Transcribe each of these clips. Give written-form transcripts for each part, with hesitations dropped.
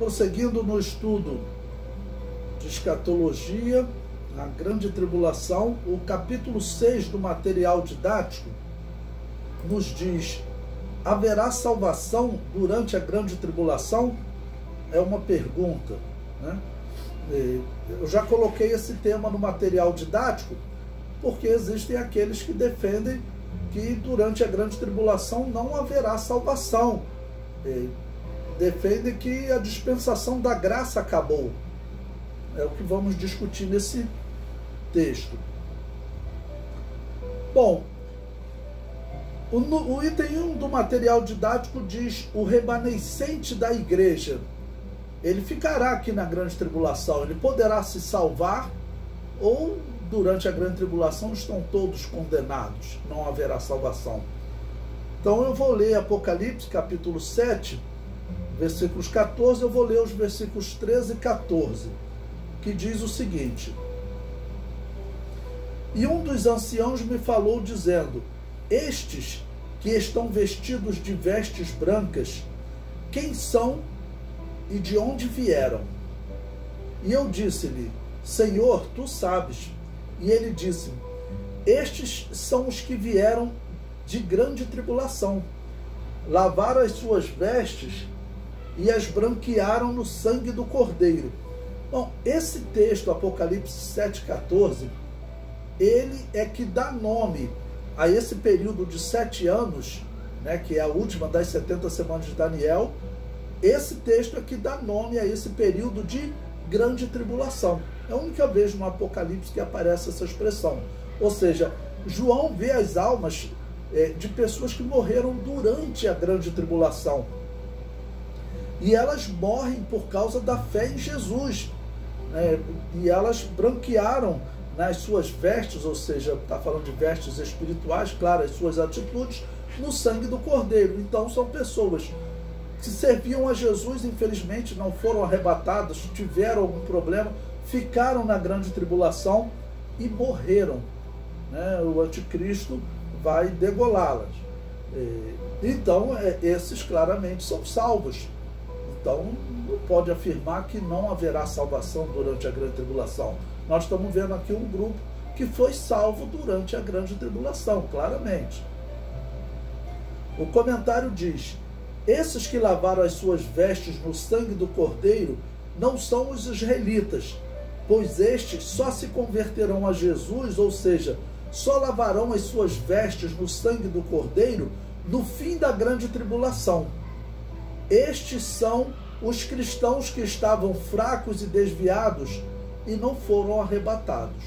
Prosseguindo no estudo de escatologia, a grande tribulação, o capítulo 6 do material didático nos diz: haverá salvação durante a grande tribulação? É uma pergunta, né? Eu já coloquei esse tema no material didático porque existem aqueles que defendem que durante a grande tribulação não haverá salvação. Defendem que a dispensação da graça acabou. É o que vamos discutir nesse texto. Bom, o item 1 do material didático diz: o remanescente da igreja, ele ficará aqui na grande tribulação, ele poderá se salvar, ou durante a grande tribulação estão todos condenados, não haverá salvação. Então eu vou ler Apocalipse capítulo 7, versículos 14, eu vou ler os versículos 13 e 14, que diz o seguinte: e um dos anciãos me falou dizendo: estes que estão vestidos de vestes brancas, quem são e de onde vieram? E eu disse-lhe: Senhor, tu sabes. E ele disse: estes são os que vieram de grande tribulação, lavaram as suas vestes e as branquearam no sangue do Cordeiro. Bom, esse texto, Apocalipse 7,14, ele é que dá nome a esse período de 7 anos, né, que é a última das 70 semanas de Daniel. Esse texto é que dá nome a esse período de grande tribulação. É a única vez no Apocalipse que aparece essa expressão. Ou seja, João vê as almas de pessoas que morreram durante a grande tribulação. E elas morrem por causa da fé em Jesus. E elas branquearam nas suas vestes, ou seja, está falando de vestes espirituais, claro, as suas atitudes, no sangue do Cordeiro. Então são pessoas que serviam a Jesus, infelizmente não foram arrebatadas, tiveram algum problema, ficaram na grande tribulação e morreram. O anticristo vai degolá-las. Então, esses claramente são salvos. Então, não pode afirmar que não haverá salvação durante a grande tribulação. Nós estamos vendo aqui um grupo que foi salvo durante a grande tribulação, claramente. O comentário diz: esses que lavaram as suas vestes no sangue do Cordeiro não são os israelitas, pois estes só se converterão a Jesus, ou seja, só lavarão as suas vestes no sangue do Cordeiro no fim da grande tribulação. Estes são os cristãos que estavam fracos e desviados e não foram arrebatados.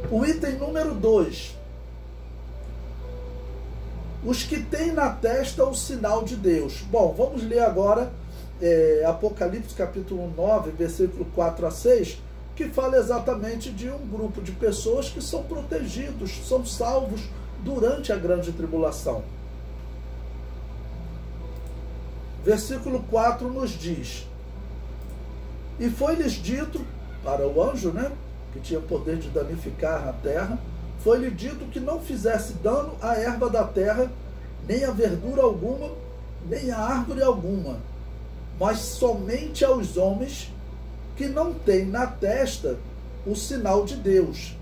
O item número 2. Os que têm na testa o sinal de Deus. Bom, vamos ler agora Apocalipse capítulo 9, versículo 4 a 6, que fala exatamente de um grupo de pessoas que são protegidos, são salvos durante a grande tribulação. Versículo 4 nos diz: e foi-lhes dito, para o anjo, que tinha poder de danificar a terra, foi-lhe dito que não fizesse dano à erva da terra, nem a verdura alguma, nem a árvore alguma, mas somente aos homens que não têm na testa o sinal de Deus.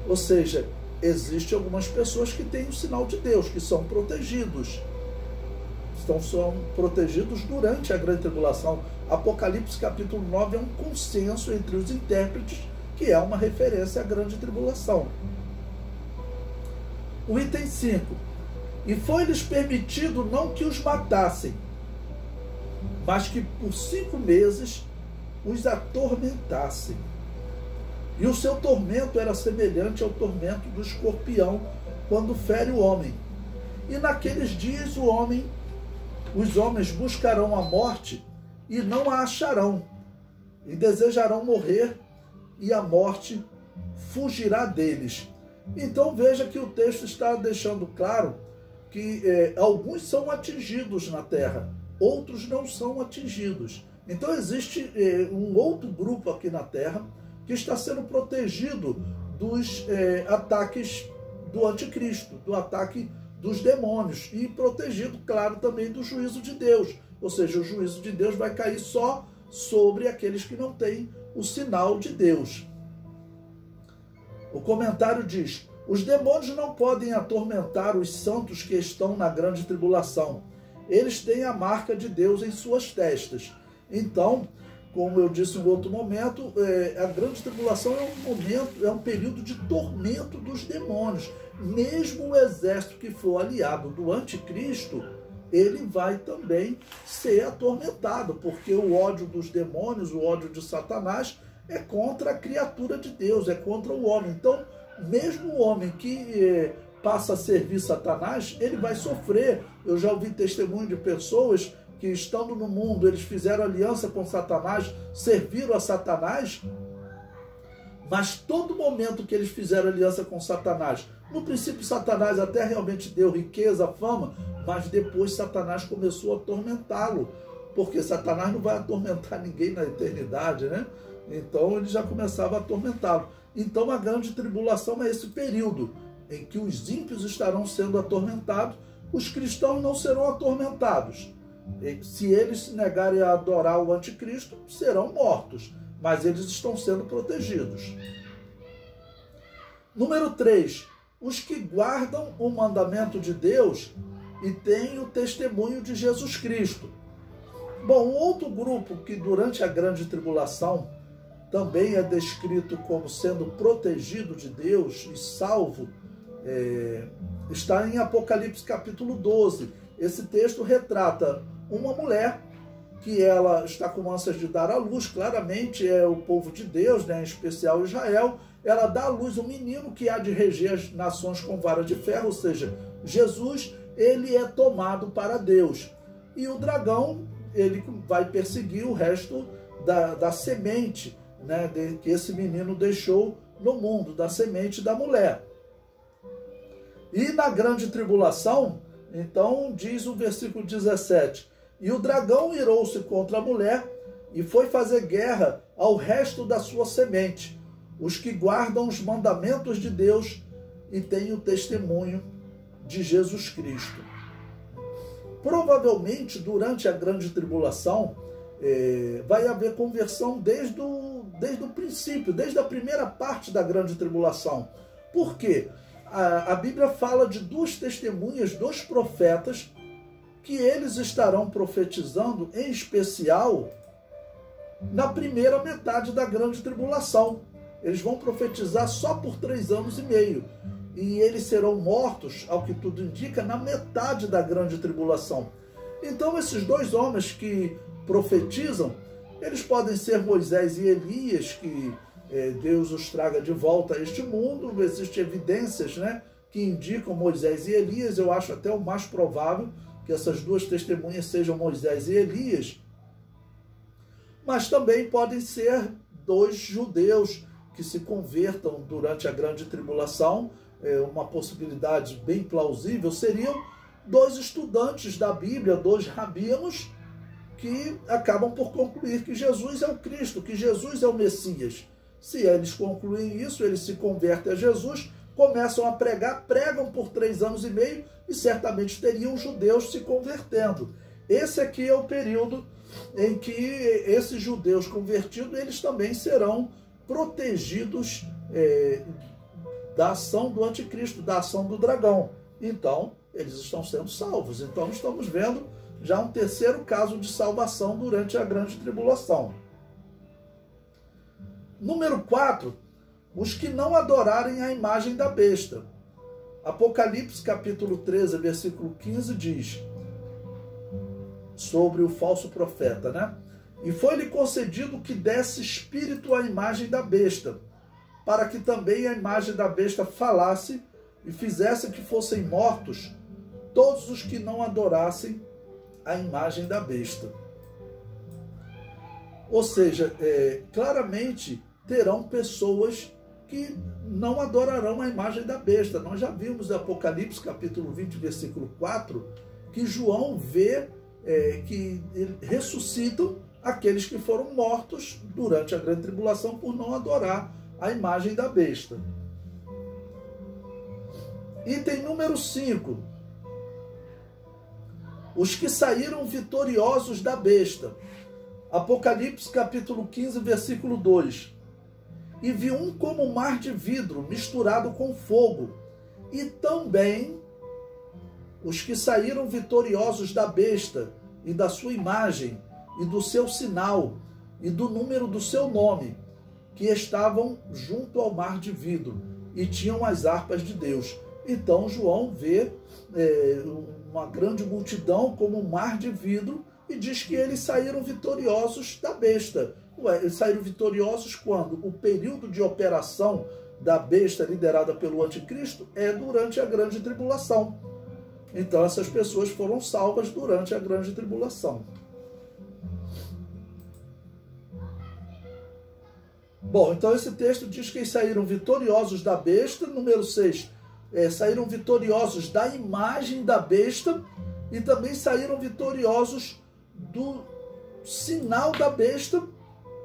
Ou seja, existem algumas pessoas que têm o sinal de Deus, que são protegidos. São protegidos durante a grande tribulação. Apocalipse capítulo 9 é um consenso entre os intérpretes, que é uma referência à grande tribulação. O item 5. E foi-lhes permitido não que os matassem, mas que por 5 meses os atormentassem. E o seu tormento era semelhante ao tormento do escorpião quando fere o homem. E naqueles dias os homens buscarão a morte e não a acharão, e desejarão morrer, e a morte fugirá deles. Então veja que o texto está deixando claro que alguns são atingidos na terra, outros não são atingidos. Então existe um outro grupo aqui na terra que está sendo protegido dos ataques do anticristo, do ataque dos demônios e protegido, claro, também do juízo de Deus. Ou seja, o juízo de Deus vai cair só sobre aqueles que não têm o sinal de Deus. O comentário diz: os demônios não podem atormentar os santos que estão na grande tribulação. Eles têm a marca de Deus em suas testas. Então, como eu disse em outro momento, a grande tribulação é um período de tormento dos demônios. Mesmo o exército que for aliado do anticristo, ele vai também ser atormentado, porque o ódio dos demônios, o ódio de Satanás, é contra a criatura de Deus, é contra o homem. Então, mesmo o homem que passa a servir Satanás, ele vai sofrer. Eu já ouvi testemunho de pessoas que, estando no mundo, eles fizeram aliança com Satanás, serviram a Satanás, mas todo momento que eles fizeram aliança com Satanás, no princípio Satanás até realmente deu riqueza, fama, mas depois Satanás começou a atormentá-lo, porque Satanás não vai atormentar ninguém na eternidade, né? Então ele já começava a atormentá-lo. Então a grande tribulação é esse período em que os ímpios estarão sendo atormentados, os cristãos não serão atormentados. Se eles se negarem a adorar o anticristo, serão mortos, mas eles estão sendo protegidos. Número 3. Os que guardam o mandamento de Deus e têm o testemunho de Jesus Cristo. Bom, um outro grupo que durante a grande tribulação também é descrito como sendo protegido de Deus e salvo, está em Apocalipse capítulo 12. Esse texto retrata uma mulher que ela está com ânsias de dar à luz, claramente é o povo de Deus, né, em especial Israel. Ela dá à luz um menino que há de reger as nações com vara de ferro, ou seja, Jesus, ele é tomado para Deus. E o dragão, ele vai perseguir o resto da semente, né, que esse menino deixou no mundo, da semente da mulher. E na grande tribulação, então, diz o versículo 17, e o dragão irou-se contra a mulher e foi fazer guerra ao resto da sua semente, os que guardam os mandamentos de Deus e têm o testemunho de Jesus Cristo. Provavelmente, durante a grande tribulação, vai haver conversão desde o princípio, desde a primeira parte da grande tribulação. Por quê? A Bíblia fala de duas testemunhas, dos profetas, que eles estarão profetizando, em especial, na primeira metade da grande tribulação. Eles vão profetizar só por 3 anos e meio. E eles serão mortos, ao que tudo indica, na metade da grande tribulação. Então, esses dois homens que profetizam, eles podem ser Moisés e Elias, que Deus os traga de volta a este mundo. Existem evidências, né, que indicam Moisés e Elias. Eu acho até o mais provável que essas duas testemunhas sejam Moisés e Elias. Mas também podem ser 2 judeus que se convertam durante a grande tribulação. Uma possibilidade bem plausível seriam 2 estudantes da Bíblia, 2 rabinos, que acabam por concluir que Jesus é o Cristo, que Jesus é o Messias. Se eles concluem isso, eles se convertem a Jesus, começam a pregar, pregam por 3 anos e meio e certamente teriam judeus se convertendo. Esse aqui é o período em que esses judeus convertidos, eles também serão protegidos da ação do anticristo, da ação do dragão. Então, eles estão sendo salvos. Então, estamos vendo já um terceiro caso de salvação durante a grande tribulação. Número 4, os que não adorarem a imagem da besta. Apocalipse capítulo 13, versículo 15 diz sobre o falso profeta, né? E foi-lhe concedido que desse espírito à imagem da besta, para que também a imagem da besta falasse e fizesse que fossem mortos todos os que não adorassem a imagem da besta. Ou seja, claramente terão pessoas que não adorarão a imagem da besta. Nós já vimos em Apocalipse capítulo 20, versículo 4, que João vê que ressuscitam aqueles que foram mortos durante a grande tribulação por não adorar a imagem da besta. Item número 5. os que saíram vitoriosos da besta. Apocalipse capítulo 15, versículo 2. E vi um como um mar de vidro misturado com fogo, e também os que saíram vitoriosos da besta e da sua imagem e do seu sinal e do número do seu nome, que estavam junto ao mar de vidro e tinham as harpas de Deus. Então João vê uma grande multidão como um mar de vidro e diz que eles saíram vitoriosos da besta. Eles saíram vitoriosos quando? O período de operação da besta liderada pelo anticristo é durante a grande tribulação. Então essas pessoas foram salvas durante a grande tribulação. Bom, então esse texto diz que eles saíram vitoriosos da besta. Número 6, saíram vitoriosos da imagem da besta e também saíram vitoriosos do sinal da besta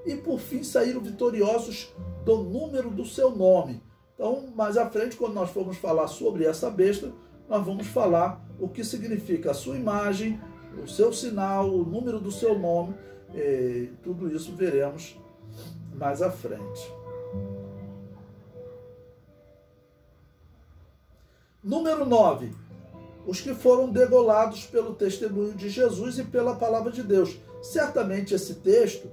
e por fim saíram vitoriosos do número do seu nome. Então, mais à frente, quando nós formos falar sobre essa besta, nós vamos falar o que significa a sua imagem, o seu sinal, o número do seu nome, tudo isso veremos mais à frente. Número 9. Os que foram degolados pelo testemunho de Jesus e pela palavra de Deus. Certamente esse texto,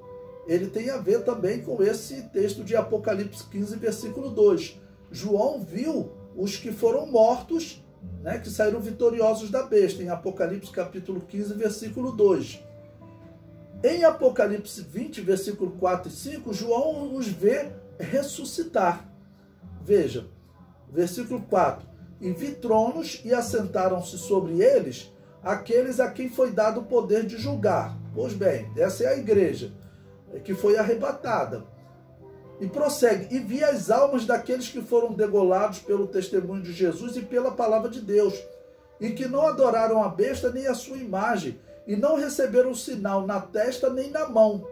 ele tem a ver também com esse texto de Apocalipse 15, versículo 2. João viu os que foram mortos, que saíram vitoriosos da besta, em Apocalipse capítulo 15, versículo 2. Em Apocalipse 20, versículo 4 e 5, João os vê ressuscitar. Veja, versículo 4. E vi tronos e assentaram-se sobre eles aqueles a quem foi dado o poder de julgar. Pois bem, essa é a igreja que foi arrebatada. E prossegue, e vi as almas daqueles que foram degolados pelo testemunho de Jesus e pela palavra de Deus, e que não adoraram a besta nem a sua imagem, e não receberam sinal na testa nem na mão.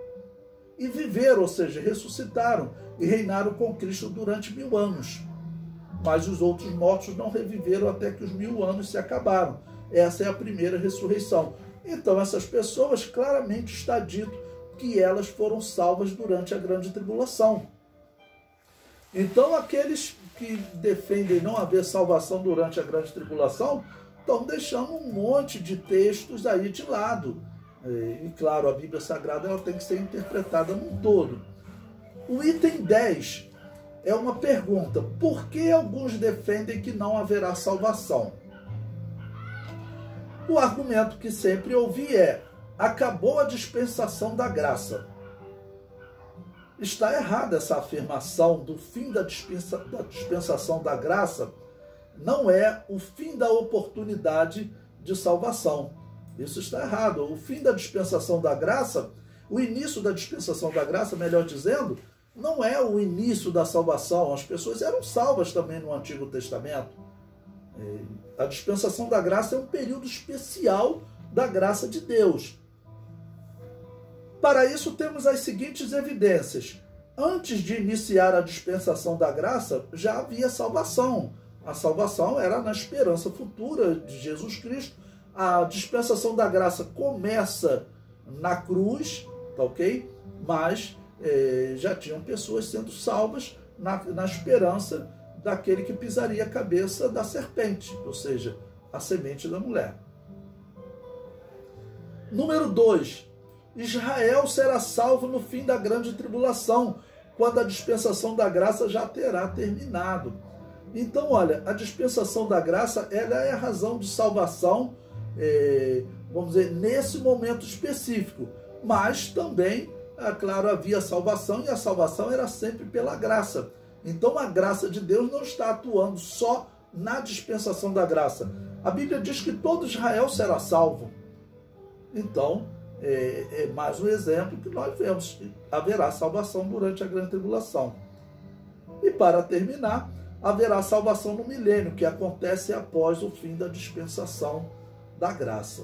E viveram, ou seja, ressuscitaram, e reinaram com Cristo durante 1000 anos. Mas os outros mortos não reviveram até que os 1000 anos se acabaram. Essa é a primeira ressurreição. Então essas pessoas, claramente está dito que elas foram salvas durante a grande tribulação. Então aqueles que defendem não haver salvação durante a grande tribulação estão deixando um monte de textos aí de lado. E claro, a Bíblia Sagrada ela tem que ser interpretada num todo. O item 10 é uma pergunta: por que alguns defendem que não haverá salvação? O argumento que sempre ouvi é: acabou a dispensação da graça. Está errada essa afirmação do fim da dispensação da graça. Não é o fim da oportunidade de salvação. Isso está errado. O fim da dispensação da graça, o início da dispensação da graça, melhor dizendo, não é o início da salvação. As pessoas eram salvas também no Antigo Testamento. A dispensação da graça é um período especial da graça de Deus. Para isso temos as seguintes evidências. Antes de iniciar a dispensação da graça, já havia salvação. A salvação era na esperança futura de Jesus Cristo. A dispensação da graça começa na cruz, tá ok? Mas já tinham pessoas sendo salvas na esperança daquele que pisaria a cabeça da serpente, ou seja, a semente da mulher. Número 2. Israel será salvo no fim da grande tribulação, quando a dispensação da graça já terá terminado. Então, olha, a dispensação da graça ela é a razão de salvação, vamos dizer, nesse momento específico. Mas também, é claro, havia salvação e a salvação era sempre pela graça. Então, a graça de Deus não está atuando só na dispensação da graça. A Bíblia diz que todo Israel será salvo. Então, é mais um exemplo que nós vemos. Haverá salvação durante a grande tribulação. E para terminar, haverá salvação no milênio, que acontece após o fim da dispensação da graça.